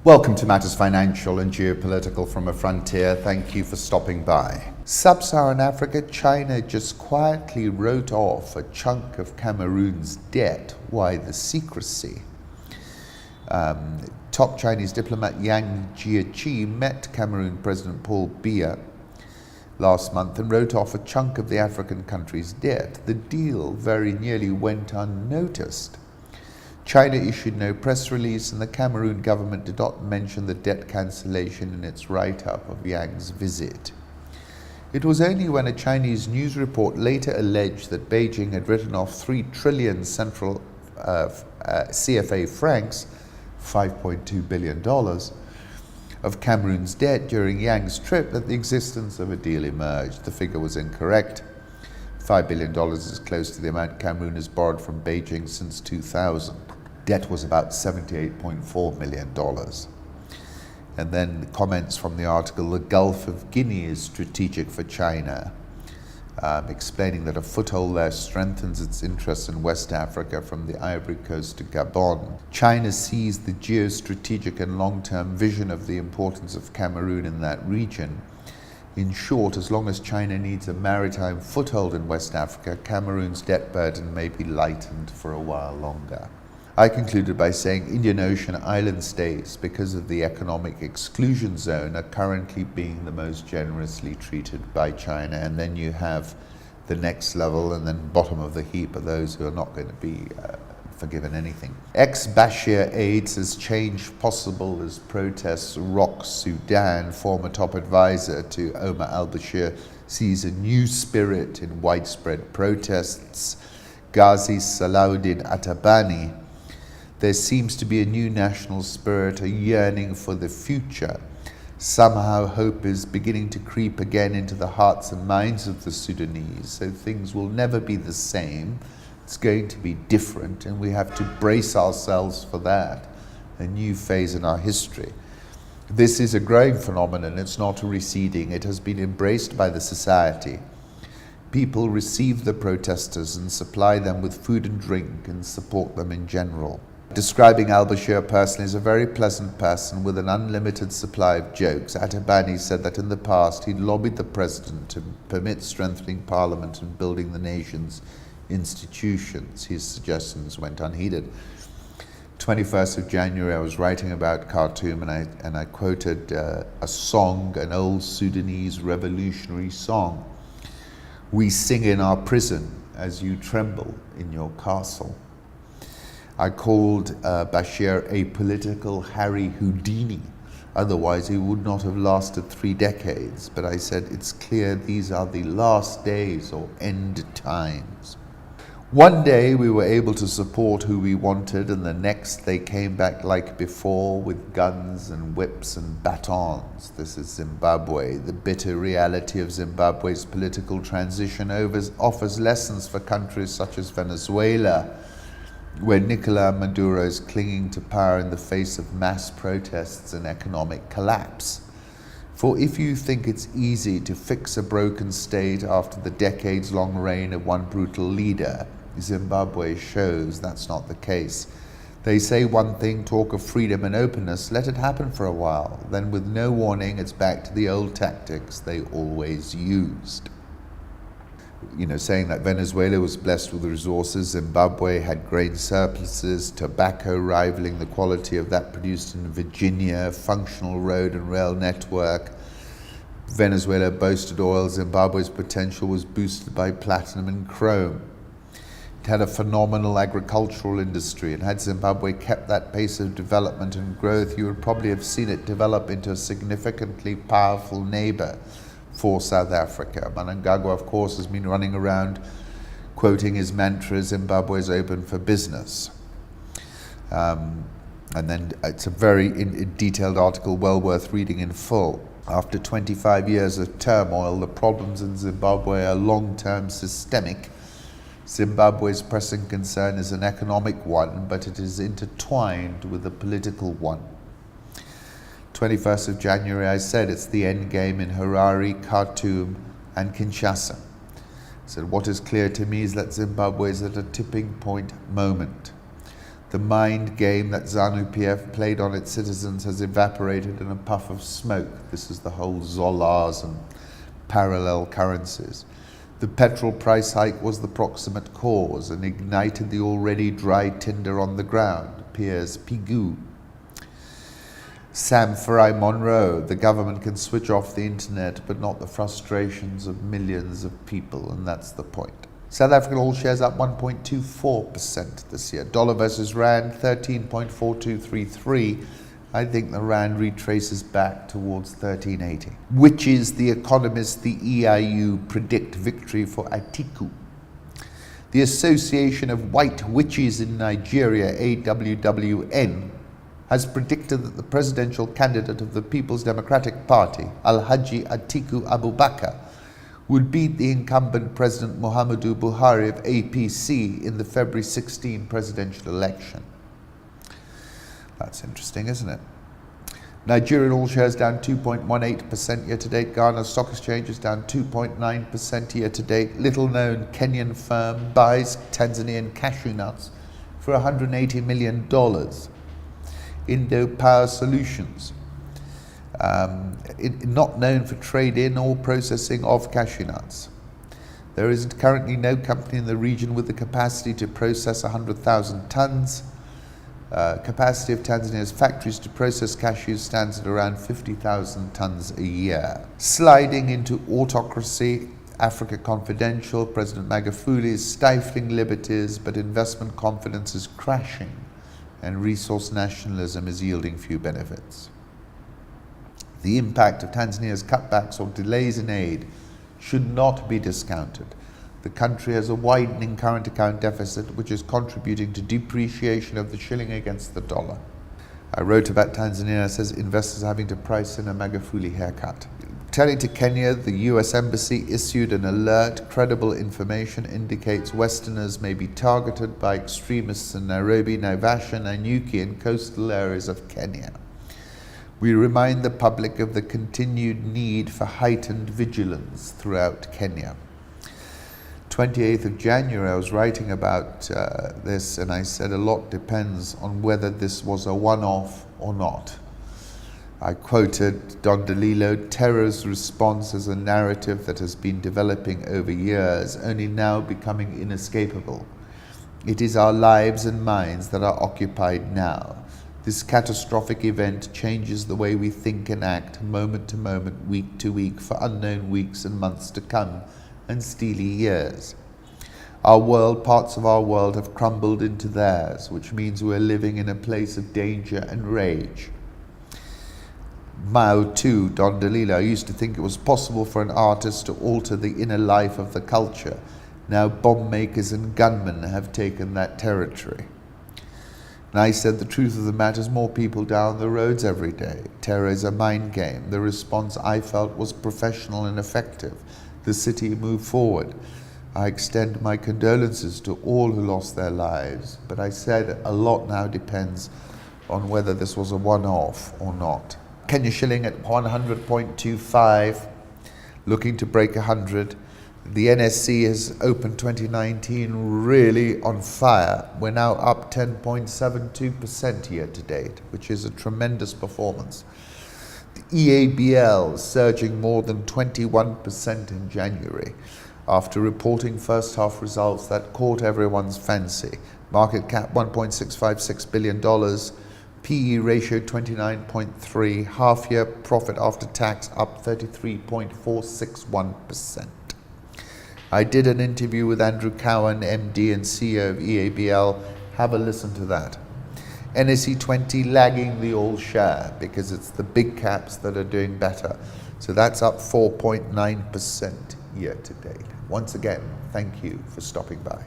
Welcome to Matters Financial and Geopolitical from a Frontier. Thank you for stopping by. Sub-Saharan Africa, China just quietly wrote off a chunk of Cameroon's debt. Why the secrecy? Top Chinese diplomat Yang Jiechi met Cameroon President Paul Biya last month and wrote off a chunk of the African country's debt. The deal very nearly went unnoticed. China issued no press release, and the Cameroon government did not mention the debt cancellation in its write-up of Yang's visit. It was only when a Chinese news report later alleged that Beijing had written off 3 trillion central CFA francs, $5.2 billion, of Cameroon's debt during Yang's trip that the existence of a deal emerged. The figure was incorrect. $5 billion is close to the amount Cameroon has borrowed from Beijing since 2000. Debt was about $78.4 million. And then the comments from the article, the Gulf of Guinea is strategic for China, explaining that a foothold there strengthens its interests in West Africa from the Ivory Coast to Gabon. China sees the geostrategic and long-term vision of the importance of Cameroon in that region. In short, as long as China needs a maritime foothold in West Africa, Cameroon's debt burden may be lightened for a while longer. I concluded by saying Indian Ocean island states, because of the economic exclusion zone, are currently being the most generously treated by China. And then you have the next level, and then bottom of the heap are those who are not going to be forgiven anything. Ex-Bashir Aide says change possible as Protests Rock Sudan. Former top advisor to Omar al-Bashir sees a new spirit in widespread protests. Ghazi Salahuddin Atabani: there seems to be a new national spirit, a yearning for the future. Somehow hope is beginning to creep again into the hearts and minds of the Sudanese, so things will never be the same. It's going to be different, and we have to brace ourselves for that, a new phase in our history. This is a growing phenomenon, it's not receding. It has been embraced by the society. People receive the protesters and supply them with food and drink and support them in general. Describing al-Bashir personally as a very pleasant person with an unlimited supply of jokes, Atabani said that in the past he'd lobbied the president to permit strengthening parliament and building the nation's institutions. His suggestions went unheeded. 21st of January, I was writing about Khartoum, and I quoted a song, an old Sudanese revolutionary song. We sing in our prison as you tremble in your castle. I called Bashir a political Harry Houdini. Otherwise, he would not have lasted 3 decades. But I said, it's clear these are the last days or end times. One day we were able to support who we wanted, and the next they came back like before with guns and whips and batons. This is Zimbabwe. The bitter reality of Zimbabwe's political transition offers lessons for countries such as Venezuela, where Nicolás Maduro is clinging to power in the face of mass protests and economic collapse. For if you think it's easy to fix a broken state after the decades-long reign of one brutal leader, Zimbabwe shows that's not the case. They say one thing, talk of freedom and openness, let it happen for a while. Then with no warning, it's back to the old tactics they always used. Saying that Venezuela was blessed with resources, Zimbabwe had grain surpluses, tobacco rivaling the quality of that produced in Virginia, functional road and rail network. Venezuela boasted oil. Zimbabwe's potential was boosted by platinum and chrome. It had a phenomenal agricultural industry, and had Zimbabwe kept that pace of development and growth, you would probably have seen it develop into a significantly powerful neighbor for South Africa. Mnangagwa, of course, has been running around quoting his mantra, Zimbabwe is open for business. And then it's a very detailed article, well worth reading in full. After 25 years of turmoil, the problems in Zimbabwe are long-term systemic. Zimbabwe's pressing concern is an economic one, but it is intertwined with a political one. 21st of January, I said it's the end game in Harare, Khartoum, and Kinshasa. I said, what is clear to me is that Zimbabwe is at a tipping point moment. The mind game that ZANU-PF played on its citizens has evaporated in a puff of smoke. This is the whole Zolars and parallel currencies. The petrol price hike was the proximate cause and ignited the already dry tinder on the ground, appears Pigou. Sam Farai-Monroe, the government can switch off the internet, but not the frustrations of millions of people, and that's the point. South African all shares up 1.24% this year. Dollar versus Rand, 13.4233. I think the Rand retraces back towards 1380. Witches, the Economist, the EIU predict victory for Atiku. The Association of White Witches in Nigeria, AWWN, has predicted that the presidential candidate of the People's Democratic Party, Alhaji Atiku Abubakar, would beat the incumbent President Muhammadu Buhari of APC in the February 16 presidential election. That's interesting, isn't it? Nigerian all shares down 2.18% year-to-date. Ghana Stock Exchange is down 2.9% year-to-date. Little-known Kenyan firm buys Tanzanian cashew nuts for $180 million. Indo Power Solutions, not known for trade-in or processing of cashew nuts. There is currently no company in the region with the capacity to process 100,000 tons. Capacity of Tanzania's factories to process cashews stands at around 50,000 tons a year. Sliding into autocracy, Africa Confidential, President Magufuli is stifling liberties, but investment confidence is crashing, and resource nationalism is yielding few benefits. The impact of Tanzania's cutbacks or delays in aid should not be discounted. The country has a widening current account deficit, which is contributing to depreciation of the shilling against the dollar. I wrote about Tanzania, says investors are having to price in a Magufuli haircut. Turning to Kenya, the US Embassy issued an alert. Credible information indicates Westerners may be targeted by extremists in Nairobi, Naivasha, Nanyuki, and coastal areas of Kenya. We remind the public of the continued need for heightened vigilance throughout Kenya. 28th of January, I was writing about this, and I said a lot depends on whether this was a one-off or not. I quoted Don DeLillo, terror's response is a narrative that has been developing over years, only now becoming inescapable. It is our lives and minds that are occupied now. This catastrophic event changes the way we think and act, moment to moment, week to week, for unknown weeks and months to come, and steely years. Our world, parts of our world, have crumbled into theirs, which means we're living in a place of danger and rage. Mao too, Don DeLillo, used to think it was possible for an artist to alter the inner life of the culture. Now bomb makers and gunmen have taken that territory. And I said the truth of the matter is more people down the roads every day. Terror is a mind game. The response I felt was professional and effective. The city moved forward. I extend my condolences to all who lost their lives, but I said a lot now depends on whether this was a one-off or not. Kenya shilling at 100.25, looking to break 100. The NSC has opened 2019 really on fire. We're now up 10.72% year to date, which is a tremendous performance. The EABL surging more than 21% in January after reporting first half results that caught everyone's fancy. Market cap $1.656 billion, PE ratio 29.3, half year profit after tax up 33.461%. I did an interview with Andrew Cowan, MD and CEO of EABL. Have a listen to that. NSE 20 lagging the all share because it's the big caps that are doing better. So that's up 4.9% year to date. Once again, thank you for stopping by.